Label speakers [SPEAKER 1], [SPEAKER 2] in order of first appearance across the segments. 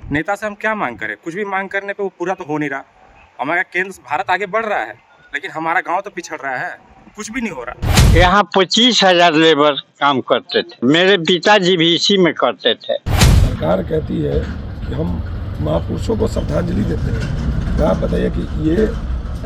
[SPEAKER 1] नेता से हम क्या मांग करें? कुछ भी मांग करने पे वो पूरा तो हो नहीं रहा। हमारा केंद्र भारत आगे बढ़ रहा है, लेकिन हमारा गांव तो पिछड़ रहा है, कुछ भी नहीं हो रहा।
[SPEAKER 2] यहाँ 25,000 लेबर काम करते थे। मेरे पिताजी भी इसी में करते थे।
[SPEAKER 3] सरकार कहती है कि हम महापुरुषों को श्रद्धांजलि देते हैं, तो आप बताइए कि ये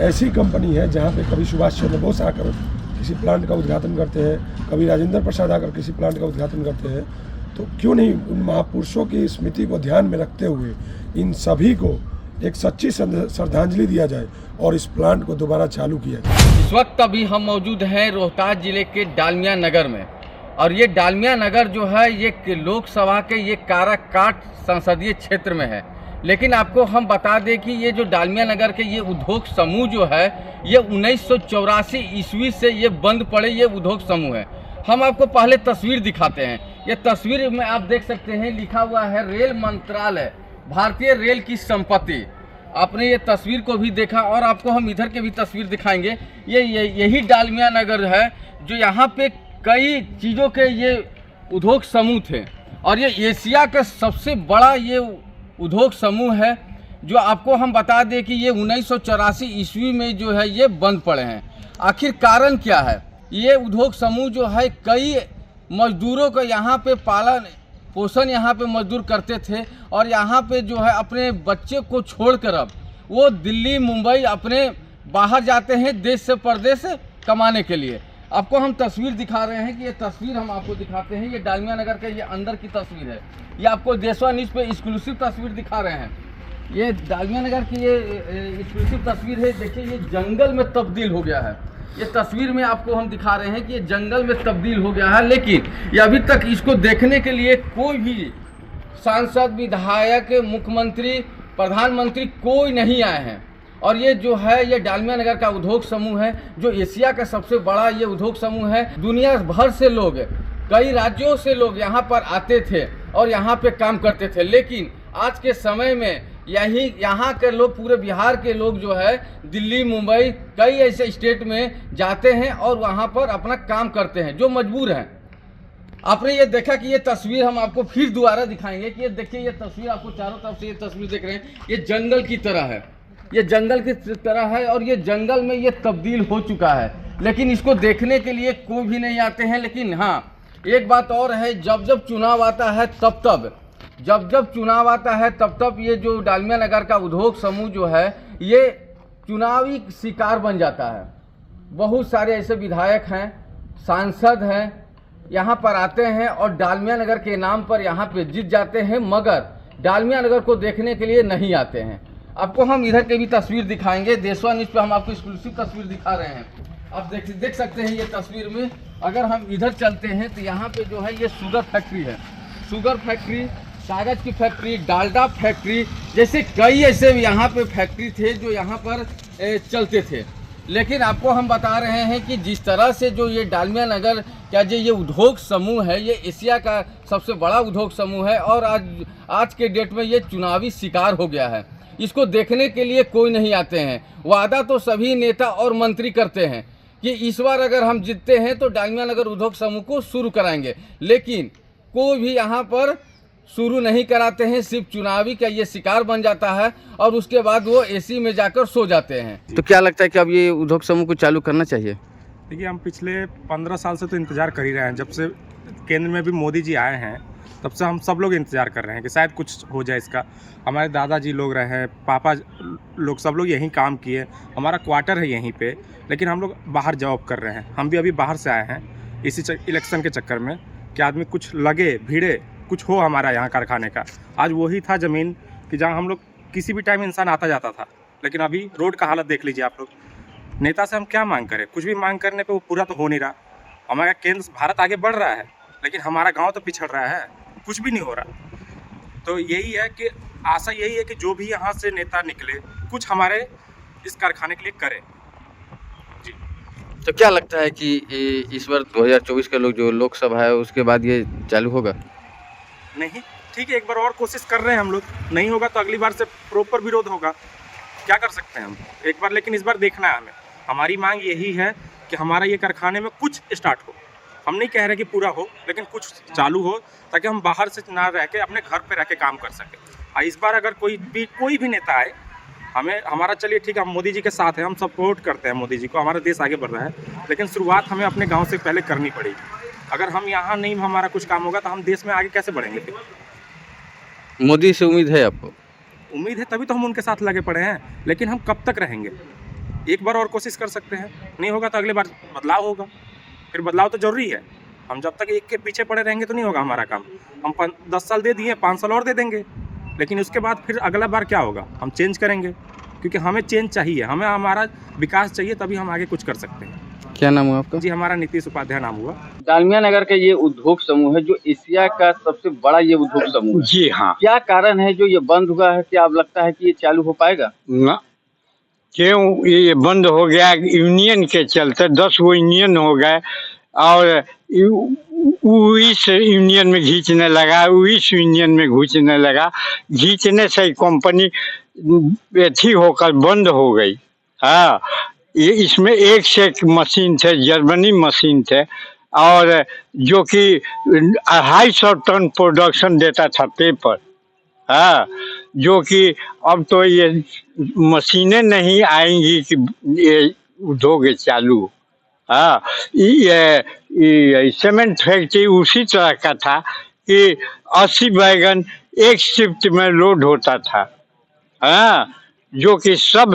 [SPEAKER 3] ऐसी कंपनी है जहाँ पे कभी सुभाष चंद्र बोस आकर किसी प्लांट का उद्घाटन करते हैं, कभी राजेंद्र प्रसाद आकर किसी प्लांट का उद्घाटन करते हैं, तो क्यों नहीं उन महापुरुषों की स्मृति को ध्यान में रखते हुए इन सभी को एक सच्ची श्रद्धांजलि दिया जाए और इस प्लांट को दोबारा चालू किया जाए।
[SPEAKER 4] इस वक्त अभी हम मौजूद हैं रोहतास जिले के डालमिया नगर में, और ये डालमिया नगर जो है ये लोकसभा के ये काराकाट संसदीय क्षेत्र में है। लेकिन आपको हम बता दें कि ये जो डालमिया नगर के ये उद्योग समूह जो है ये 1984 ईस्वी से ये बंद पड़े ये उद्योग समूह है। हम आपको पहले तस्वीर दिखाते हैं। ये तस्वीर में आप देख सकते हैं लिखा हुआ है रेल मंत्रालय, भारतीय रेल की संपत्ति। आपने ये तस्वीर को भी देखा और आपको हम इधर के भी तस्वीर दिखाएंगे। यही डालमिया नगर है जो यहाँ पे कई चीज़ों के ये उद्योग समूह थे, और ये एशिया का सबसे बड़ा ये उद्योग समूह है जो आपको हम बता दें कि ये 1984 ईस्वी में जो है ये बंद पड़े हैं। आखिर कारण क्या है? ये उद्योग समूह जो है कई मजदूरों का यहाँ पे पालन पोषण यहाँ पे मजदूर करते थे, और यहाँ पे जो है अपने बच्चे को छोड़कर अब वो दिल्ली मुंबई अपने बाहर जाते हैं देश से परदेश कमाने के लिए। आपको हम तस्वीर दिखा रहे हैं कि ये तस्वीर हम आपको दिखाते हैं। ये डालमिया नगर के ये अंदर की तस्वीर है। ये आपको देशवा न्यूज़ पे एक्सक्लूसिव तस्वीर दिखा रहे हैं। ये डालमिया नगर की ये एक्सक्लूसिव तस्वीर है। देखिए ये जंगल में तब्दील हो गया है। ये तस्वीर में आपको हम दिखा रहे हैं कि ये जंगल में तब्दील हो गया है, लेकिन ये अभी तक इसको देखने के लिए कोई भी सांसद, विधायक, मुख्यमंत्री, प्रधानमंत्री कोई नहीं आए हैं। और ये जो है ये डालमिया नगर का उद्योग समूह है जो एशिया का सबसे बड़ा ये उद्योग समूह है। दुनिया भर से लोग, कई राज्यों से लोग यहाँ पर आते थे और यहाँ पे काम करते थे, लेकिन आज के समय में यहाँ के लोग, पूरे बिहार के लोग जो है दिल्ली मुंबई कई ऐसे स्टेट में जाते हैं और वहाँ पर अपना काम करते हैं जो मजबूर हैं। आपने ये देखा कि ये तस्वीर हम आपको फिर दोबारा दिखाएंगे कि ये देखिए ये तस्वीर आपको चारों तरफ से ये तस्वीर देख रहे हैं। ये जंगल की तरह है, ये जंगल की तरह है और ये जंगल में ये तब्दील हो चुका है, लेकिन इसको देखने के लिए कोई भी नहीं आते हैं। लेकिन हाँ, एक बात और है, जब जब चुनाव आता है तब ये जो डालमिया नगर का उद्योग समूह जो है ये चुनावी शिकार बन जाता है। बहुत सारे ऐसे विधायक हैं, सांसद हैं, यहाँ पर आते हैं और डालमिया नगर के नाम पर यहाँ पे जीत जाते हैं, मगर डालमिया नगर को देखने के लिए नहीं आते हैं। आपको हम इधर के भी तस्वीर दिखाएंगे। देशवा न्यूज़ पे हम आपको एक्सक्लूसिव तस्वीर दिखा रहे हैं। आप देख सकते हैं ये तस्वीर में। अगर हम इधर चलते हैं तो यहाँ पे जो है ये शुगर फैक्ट्री है, शुगर फैक्ट्री, कागज़ की फैक्ट्री, डालडा फैक्ट्री, जैसे कई ऐसे यहाँ पे फैक्ट्री थे जो यहाँ पर चलते थे। लेकिन आपको हम बता रहे हैं कि जिस तरह से जो ये डालमिया नगर का जो ये उद्योग समूह है ये एशिया का सबसे बड़ा उद्योग समूह है, और आज के डेट में ये चुनावी शिकार हो गया है। इसको देखने के लिए कोई नहीं आते हैं। वादा तो सभी नेता और मंत्री करते हैं कि इस बार अगर हम जीतते हैं तो डालमिया नगर उद्योग समूह को शुरू कराएंगे, लेकिन कोई भी यहाँ पर शुरू नहीं कराते हैं। सिर्फ चुनावी का ये शिकार बन जाता है और उसके बाद वो एसी में जाकर सो जाते हैं। तो क्या लगता है कि अब ये उद्योग समूह को चालू करना चाहिए?
[SPEAKER 1] देखिए, हम पिछले 15 साल से तो इंतज़ार कर ही रहे हैं। जब से केंद्र में भी मोदी जी आए हैं तब से हम सब लोग इंतज़ार कर रहे हैं कि शायद कुछ हो जाए इसका। हमारे दादाजी लोग रहे, पापा लोग, सब लोग यहीं काम किए, हमारा क्वार्टर है यहीं पे, लेकिन हम लोग बाहर जॉब कर रहे हैं। हम भी अभी बाहर से आए हैं इसी इलेक्शन के चक्कर में कि आदमी कुछ लगे, भिड़े, कुछ हो हमारा यहाँ कारखाने का। आज वही था ज़मीन कि जहाँ हम लोग किसी भी टाइम इंसान आता जाता था, लेकिन अभी रोड का हालत देख लीजिए आप लोग। नेता से हम क्या मांग करें? कुछ भी मांग करने पे वो पूरा तो हो नहीं रहा। हमारा केंद्र भारत आगे बढ़ रहा है, लेकिन हमारा गांव तो पिछड़ रहा है, कुछ भी नहीं हो रहा। तो यही है कि आशा यही है कि जो भी यहाँ से नेता निकले कुछ हमारे इस कारखाने के लिए करे। जी।
[SPEAKER 4] तो क्या लगता है कि इस बार 2024 का जो लोकसभा है उसके बाद ये चालू होगा?
[SPEAKER 1] नहीं, ठीक है, एक बार और कोशिश कर रहे हैं हम लोग। नहीं होगा तो अगली बार से प्रॉपर विरोध होगा। क्या कर सकते हैं हम एक बार, लेकिन इस बार देखना है हमें। हमारी मांग यही है कि हमारा ये कारखाने में कुछ स्टार्ट हो। हम नहीं कह रहे कि पूरा हो, लेकिन कुछ चालू हो ताकि हम बाहर से ना रह के अपने घर पे रह के काम कर सकें। इस बार अगर कोई भी नेता आए, हमें हमारा चलिए ठीक है, हम मोदी जी के साथ हैं, हम सपोर्ट करते हैं मोदी जी को, हमारा देश आगे बढ़ रहा है, लेकिन शुरुआत हमें अपने गांव से पहले करनी पड़ेगी। अगर हम यहाँ नहीं हमारा कुछ काम होगा तो हम देश में आगे कैसे बढ़ेंगे फिर?
[SPEAKER 4] मोदी से उम्मीद है आपको?
[SPEAKER 1] उम्मीद है, तभी तो हम उनके साथ लगे पड़े हैं, लेकिन हम कब तक रहेंगे? एक बार और कोशिश कर सकते हैं, नहीं होगा तो अगले बार बदलाव होगा। फिर बदलाव तो जरूरी है, हम जब तक एक के पीछे पड़े रहेंगे तो नहीं होगा हमारा काम। हम 10 साल दे दिए, 5 साल और दे देंगे, लेकिन उसके बाद फिर अगला बार क्या होगा? हम चेंज करेंगे, क्योंकि हमें चेंज चाहिए, हमें हमारा विकास चाहिए, तभी हम आगे कुछ कर सकते हैं।
[SPEAKER 4] क्या नाम हुआ आपका?
[SPEAKER 1] जी, हमारा नीतीश उपाध्याय नाम हुआ।
[SPEAKER 4] डालमिया नगर का ये उद्योग समूह है जो एशिया का सबसे बड़ा ये उद्योग समूह है।
[SPEAKER 2] जी हाँ।
[SPEAKER 4] क्या कारण है जो ये बंद हुआ है? क्या आप लगता है कि ये चालू हो पाएगा?
[SPEAKER 2] न क्यों ये बंद हो गया? यूनियन के चलते 10 गो यूनियन हो गए और वो इस यूनियन में घींचने लगा, वो इस यूनियन में घुसने लगा, घींचने से कंपनी अथी होकर बंद हो गई। हाँ, ये इसमें एक से एक मशीन थे, जर्मनी मशीन थे, और जो कि 250 टन प्रोडक्शन देता था पेपर। हाँ, जो कि अब तो ये मशीनें नहीं आएंगी कि ये उद्योग चालू। हाँ, ये सीमेंट फैक्ट्री उसी तरह का था कि 80 वैगन एक शिफ्ट में लोड होता था। हाँ, जो कि सब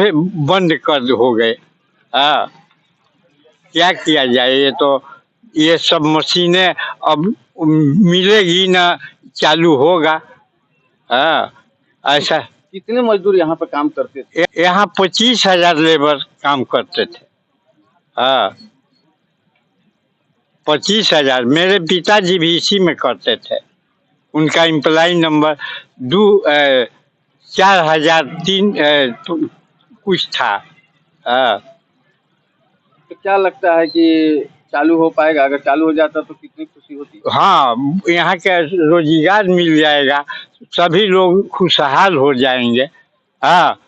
[SPEAKER 2] बंद कर हो गए। हाँ, क्या किया जाए? ये सब मशीनें अब मिलेगी ना, चालू होगा। हाँ, ऐसा।
[SPEAKER 4] कितने मजदूर यहाँ पर काम करते थे?
[SPEAKER 2] यहाँ 25,000 लेबर काम करते थे। हाँ, 25,000। मेरे पिताजी भी इसी में करते थे। उनका एम्प्लॉय नंबर 4003 कुछ था। हाँ।
[SPEAKER 4] तो क्या लगता है कि चालू हो पाएगा? अगर चालू हो जाता तो कितनी खुशी होती?
[SPEAKER 2] हाँ, यहाँ के रोजगार मिल जाएगा, सभी लोग खुशहाल हो जाएंगे। हाँ,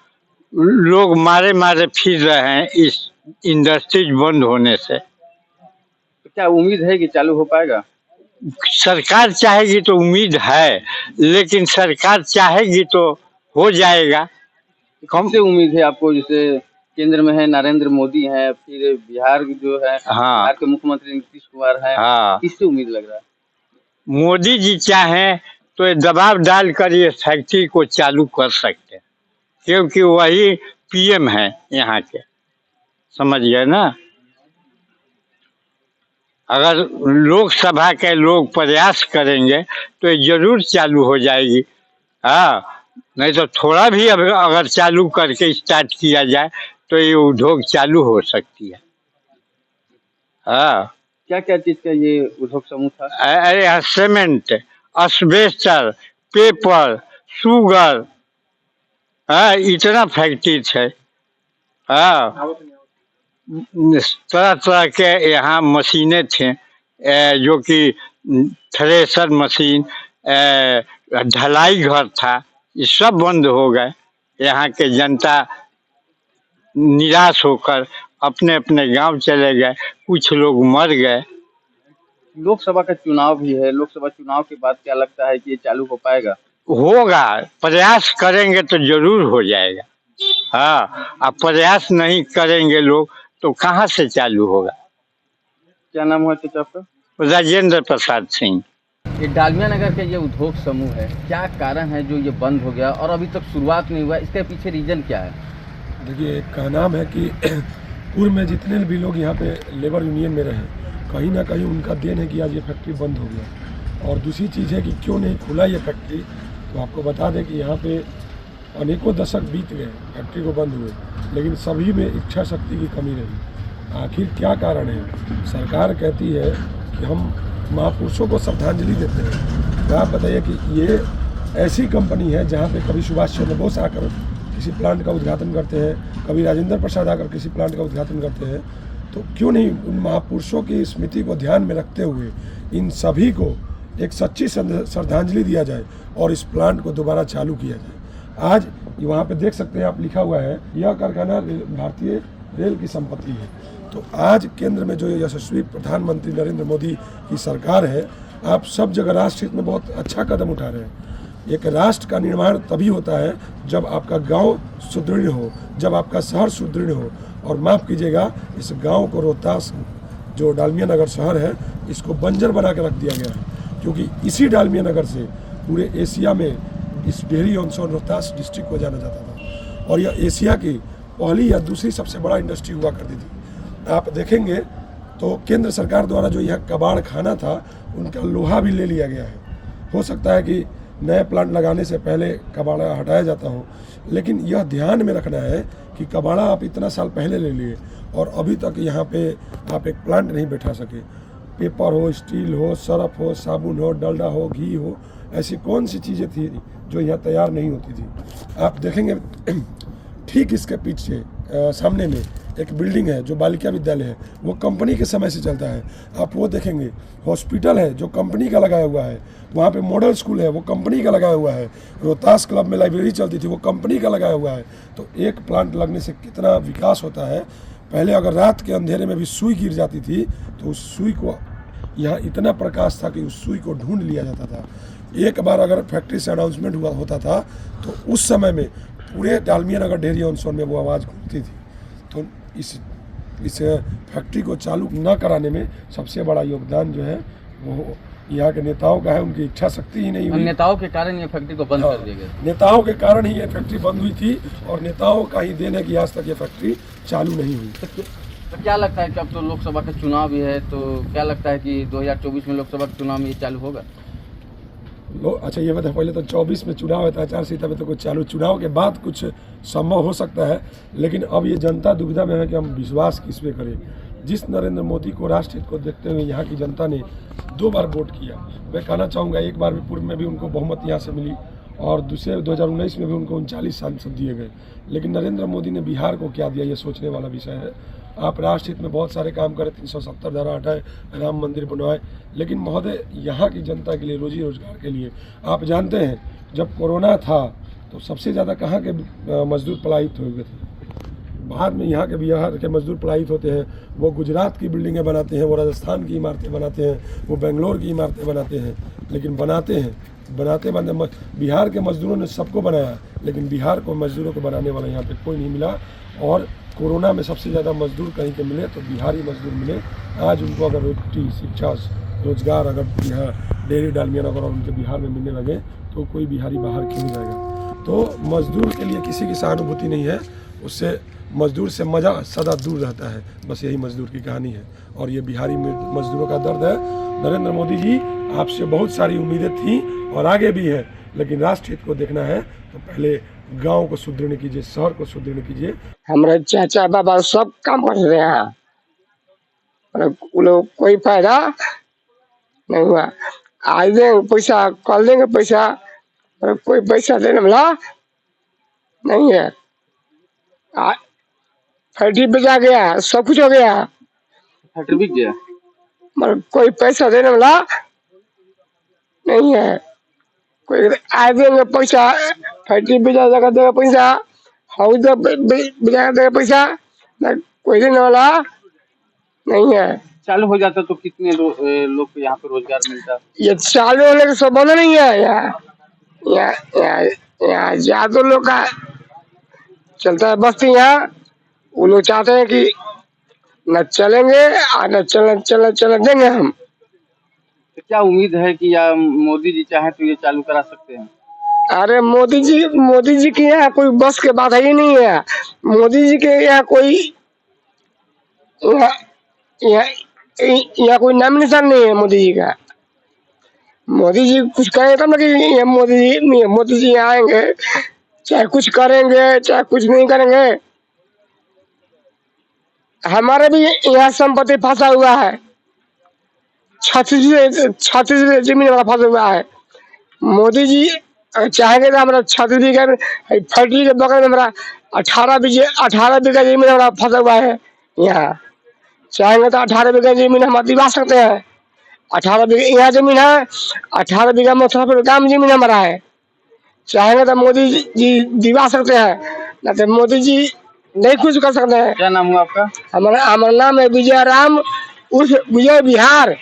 [SPEAKER 2] लोग मारे मारे फिर रहे हैं इस इंडस्ट्रीज बंद होने से।
[SPEAKER 4] तो क्या उम्मीद है कि चालू हो पाएगा?
[SPEAKER 2] सरकार चाहेगी तो उम्मीद है, लेकिन सरकार चाहेगी तो हो जाएगा।
[SPEAKER 4] कौन से उम्मीद है आपको? जैसे केंद्र में है नरेंद्र मोदी है, फिर बिहार जो है,
[SPEAKER 2] हाँ,
[SPEAKER 4] बिहार के मुख्यमंत्री नीतीश कुमार है।
[SPEAKER 2] हाँ,
[SPEAKER 4] किससे उम्मीद लग रहा है?
[SPEAKER 2] मोदी जी चाहें तो ये दबाव डालकर ये फैक्ट्री को चालू कर सकते हैं, क्योंकि वही पीएम है यहाँ के, समझ गए ना? अगर लोकसभा के लोग प्रयास करेंगे तो ये जरूर चालू हो जाएगी। हाँ, नहीं तो थोड़ा भी अगर चालू करके स्टार्ट किया जाए तो ये उद्योग चालू हो सकती है। हाँ,
[SPEAKER 4] क्या क्या चीज का ये उद्योग समूह था?
[SPEAKER 2] अरे सीमेंट, एस्बेस्टर, पेपर, शुगर, हाँ, इतना फैक्ट्री है। हाँ, तरह तरह के यहाँ मशीनें थे, जो कि थ्रेशर मशीन, ढलाई घर था, ये सब बंद हो गए। यहाँ के जनता निराश होकर अपने अपने गांव चले गए, कुछ लोग मर गए।
[SPEAKER 4] लोकसभा का चुनाव भी है, लोकसभा चुनाव के बाद क्या लगता है कि ये चालू हो पाएगा?
[SPEAKER 2] होगा, प्रयास करेंगे तो जरूर हो जाएगा। हाँ, अब प्रयास नहीं करेंगे लोग तो कहाँ से चालू होगा?
[SPEAKER 4] क्या नाम हुआ चाचा आपका?
[SPEAKER 2] राजेंद्र प्रसाद सिंह।
[SPEAKER 4] ये डालमिया नगर के ये उद्योग समूह है, क्या कारण है जो ये बंद हो गया और अभी तक शुरुआत नहीं हुआ? इसके पीछे रीजन क्या है?
[SPEAKER 3] देखिए, का नाम है कि पूर्व में जितने भी लोग यहाँ पे लेबर यूनियन में रहे, कहीं ना कहीं उनका देन है कि आज ये फैक्ट्री बंद हो गया। और दूसरी चीज़ है कि क्यों नहीं खुला ये फैक्ट्री, तो आपको बता दें कि यहाँ पे अनेकों दशक बीत गए फैक्ट्री को बंद हुए, लेकिन सभी में इच्छा शक्ति की कमी रही। आखिर क्या कारण है? सरकार कहती है कि हम महापुरुषों को श्रद्धांजलि देते हैं, तो आप बताइए कि ये ऐसी कंपनी है जहाँ पे कभी सुभाष चंद्र बोस आकर किसी प्लांट का उद्घाटन करते हैं, कभी राजेंद्र प्रसाद आकर किसी प्लांट का उद्घाटन करते हैं, तो क्यों नहीं उन महापुरुषों की स्मृति को ध्यान में रखते हुए इन सभी को एक सच्ची श्रद्धांजलि दिया जाए और इस प्लांट को दोबारा चालू किया जाए। आज वहाँ पे देख सकते हैं आप, लिखा हुआ है यह कारखाना भारतीय रेल की संपत्ति है। तो आज केंद्र में जो यशस्वी प्रधानमंत्री नरेंद्र मोदी की सरकार है, आप सब जगह राष्ट्र हित में बहुत अच्छा कदम उठा रहे हैं। एक राष्ट्र का निर्माण तभी होता है जब आपका गांव सुदृढ़ हो, जब आपका शहर सुदृढ़ हो। और माफ़ कीजिएगा, इस गांव को रोहतास जो डालमिया नगर शहर है इसको बंजर बना के रख दिया गया है, क्योंकि इसी डालमिया नगर से पूरे एशिया में इस डेयरी ऑन सोन रोहतास डिस्ट्रिक्ट को जाना जाता था और यह एशिया की पहली या दूसरी सबसे बड़ा इंडस्ट्री हुआ करती थी। आप देखेंगे तो केंद्र सरकार द्वारा जो यह कबाड़ खाना था उनका लोहा भी ले लिया गया है। हो सकता है कि नए प्लांट लगाने से पहले कबाड़ा हटाया जाता हो, लेकिन यह ध्यान में रखना है कि कबाड़ा आप इतना साल पहले ले लिए और अभी तक यहाँ पे आप एक प्लांट नहीं बैठा सके। पेपर हो, स्टील हो, सरफ हो, साबुन हो, डलडा हो, घी हो, ऐसी कौन सी चीज़ें थी जो यहाँ तैयार नहीं होती थी। आप देखेंगे ठीक इसके पीछे सामने में एक बिल्डिंग है जो बालिका विद्यालय है, वो कंपनी के समय से चलता है। आप वो देखेंगे, हॉस्पिटल है जो कंपनी का लगाया हुआ है, वहाँ पे मॉडल स्कूल है वो कंपनी का लगाया हुआ है, रोहतास क्लब में लाइब्रेरी चलती थी वो कंपनी का लगाया हुआ है। तो एक प्लांट लगने से कितना विकास होता है। पहले अगर रात के अंधेरे में भी सुई गिर जाती थी तो उस सुई को, यहाँ इतना प्रकाश था कि उस सुई को ढूंढ लिया जाता था। एक बार अगर फैक्ट्री से अनाउंसमेंट हुआ होता था तो उस समय में पूरे डालमिया नगर डेयरी ऑन सोन में वो आवाज़ गूंजती थी। तो इस फैक्ट्री को चालू न कराने में सबसे बड़ा योगदान जो है वो यहाँ के नेताओं का है। उनकी इच्छा शक्ति ही नहीं हुई,
[SPEAKER 4] नेताओं के कारण ये फैक्ट्री को बंद कर दिया गया।
[SPEAKER 3] नेताओं के कारण ही ये फैक्ट्री बंद हुई थी और नेताओं का ही देन है कि आज तक ये फैक्ट्री चालू नहीं हुई।
[SPEAKER 4] तो क्या लगता है कि अब तो लोकसभा का चुनाव भी है, तो क्या लगता है कि 2024 में लोकसभा के चुनाव में ये चालू होगा?
[SPEAKER 3] अच्छा ये बता, पहले तो 24 में चुनाव है, आचार संहिता में तो कुछ चालू, चुनाव के बाद कुछ संभव हो सकता है। लेकिन अब ये जनता दुविधा में है कि हम विश्वास किस पे करें। जिस नरेंद्र मोदी को राष्ट्र हित को देखते हुए यहाँ की जनता ने 2 बार वोट किया, मैं कहना चाहूँगा एक बार पूर्व में भी उनको बहुमत यहाँ से मिली और दूसरे 2019 में भी उनको 39 सांसद दिए गए। लेकिन नरेंद्र मोदी ने बिहार को क्या दिया, ये सोचने वाला विषय है। आप राष्ट्र हित में बहुत सारे काम करें, 370 धारा हटाए, राम मंदिर बनवाए, लेकिन महोदय यहाँ की जनता के लिए, रोजी रोजगार के लिए, आप जानते हैं जब कोरोना था तो सबसे ज़्यादा कहाँ के मजदूर पलायित हो गए थे? बाद में यहाँ के मजदूर पलायित होते हैं, वो गुजरात की बिल्डिंगें बनाते हैं, वो राजस्थान की इमारतें बनाते हैं, वो बेंगलोर की इमारतें बनाते हैं। लेकिन बनाते बिहार के मजदूरों ने सबको बनाया, लेकिन बिहार को मजदूरों को बनाने वाला यहाँ पे कोई नहीं मिला। और कोरोना में सबसे ज़्यादा मजदूर कहीं के मिले तो बिहारी मजदूर मिले। आज उनको अगर रोटी, शिक्षा, रोजगार अगर यहाँ डेयरी डालमिया नगर और उनके बिहार में मिलने लगे तो कोई बिहारी बाहर क्यों जाएगा। तो मजदूर के लिए किसी की सहानुभूति नहीं है, उससे मजदूर से मज़ा सदा दूर रहता है। बस यही मजदूर की कहानी है और ये बिहारी मजदूरों का दर्द है। नरेंद्र मोदी जी, आपसे बहुत सारी उम्मीदें थी और आगे भी है, लेकिन राष्ट्र हित को देखना है तो पहले गांव को सुदृढ़ कीजिए, शहर को सुदृढ़ कीजिए।
[SPEAKER 5] हमारे चाचा बाबा सब काम कर रहे हैं, वो लोग कोई फायदा नहीं हुआ। आज देंगे पैसा, कल देंगे पैसा, कोई पैसा देने वाला नहीं है। फैक्ट्री बेचा गया, सब कुछ हो गया,
[SPEAKER 4] फैक्ट्री बिक गया,
[SPEAKER 5] मगर कोई पैसा देने वाला नहीं है। कोई आज देंगे पैसा, फैक्ट्री बेचा जाकर देगा पैसा, हाउस बेचा देगा पैसा, ना कोई देने वाला नहीं है।
[SPEAKER 4] चालू हो जाता तो कितने लोग को यहाँ पे रोजगार मिलता?
[SPEAKER 5] ये चालू होने का संबंध नहीं है। यहाँ ज्यादा लोग का चलता है बस्ती। यहाँ वो लोग चाहते हैं कि न चलेंगे और न चल देंगे हम।
[SPEAKER 4] तो क्या उम्मीद है कि या मोदी जी चाहे तो ये चालू करा सकते हैं?
[SPEAKER 5] अरे मोदी जी के यहाँ कोई बस के बात ही नहीं है। मोदी जी के यहाँ कोई यहाँ कोई नाम निशान नहीं है मोदी जी का। मोदी जी कुछ कहें तब ना कि मोदी जी आएंगे, चाहे कुछ करेंगे चाहे कुछ नहीं करेंगे। हमारे भी यहाँ संपत्ति फंसा हुआ है, 36 जमीन वाला फंसा हुआ है। मोदी जी चाहेंगे तो हमारा 36 बीघा फैक्ट्री के बगल में हमारा 18 बीघा जमीन हमारा फंसा हुआ है। यहाँ चाहेंगे तो 18 बीघा जमीन हम दिवा सकते हैं। 18 बीघा यहाँ जमीन है, 18 बीघा मुजफ्फरपुर गांव जमीन हमारा है। चाहेंगे तो मोदी जी दिवा सकते हैं, ना तो मोदी जी नहीं कुछ कर सकते हैं।
[SPEAKER 4] क्या नाम हुआ आपका?
[SPEAKER 5] हमारा नाम है विजय राम उर्फ विजय बिहार।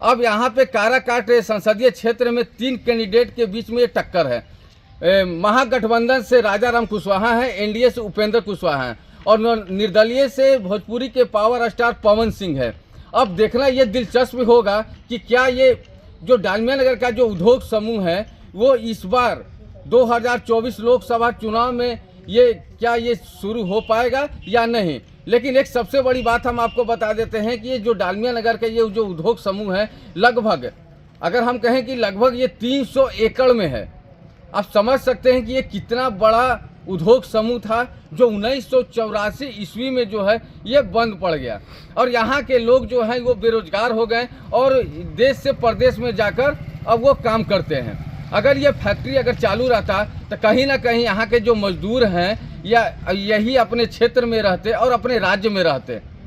[SPEAKER 4] अब यहाँ पे काराकाट संसदीय क्षेत्र में 3 कैंडिडेट के बीच में ये टक्कर है। महागठबंधन से राजा राम कुशवाहा हैं, एनडीए से उपेंद्र कुशवाहा हैं और निर्दलीय से भोजपुरी के पावर स्टार पवन सिंह है। अब देखना ये दिलचस्प होगा कि क्या ये जो डालमिया नगर का जो उद्योग समूह है वो इस बार 2024 लोकसभा चुनाव में क्या ये शुरू हो पाएगा या नहीं। लेकिन एक सबसे बड़ी बात हम आपको बता देते हैं कि ये जो डालमिया नगर का ये जो उद्योग समूह है, लगभग अगर हम कहें कि लगभग ये 300 एकड़ में है। आप समझ सकते हैं कि ये कितना बड़ा उद्योग समूह था जो 1984 ईस्वी में जो है ये बंद पड़ गया और यहाँ के लोग जो हैं वो बेरोजगार हो गए और देश से प्रदेश में जाकर अब वो काम करते हैं। अगर ये फैक्ट्री अगर चालू रहता तो कहीं ना कहीं यहाँ के जो मजदूर हैं या यही अपने क्षेत्र में रहते और अपने राज्य में रहते।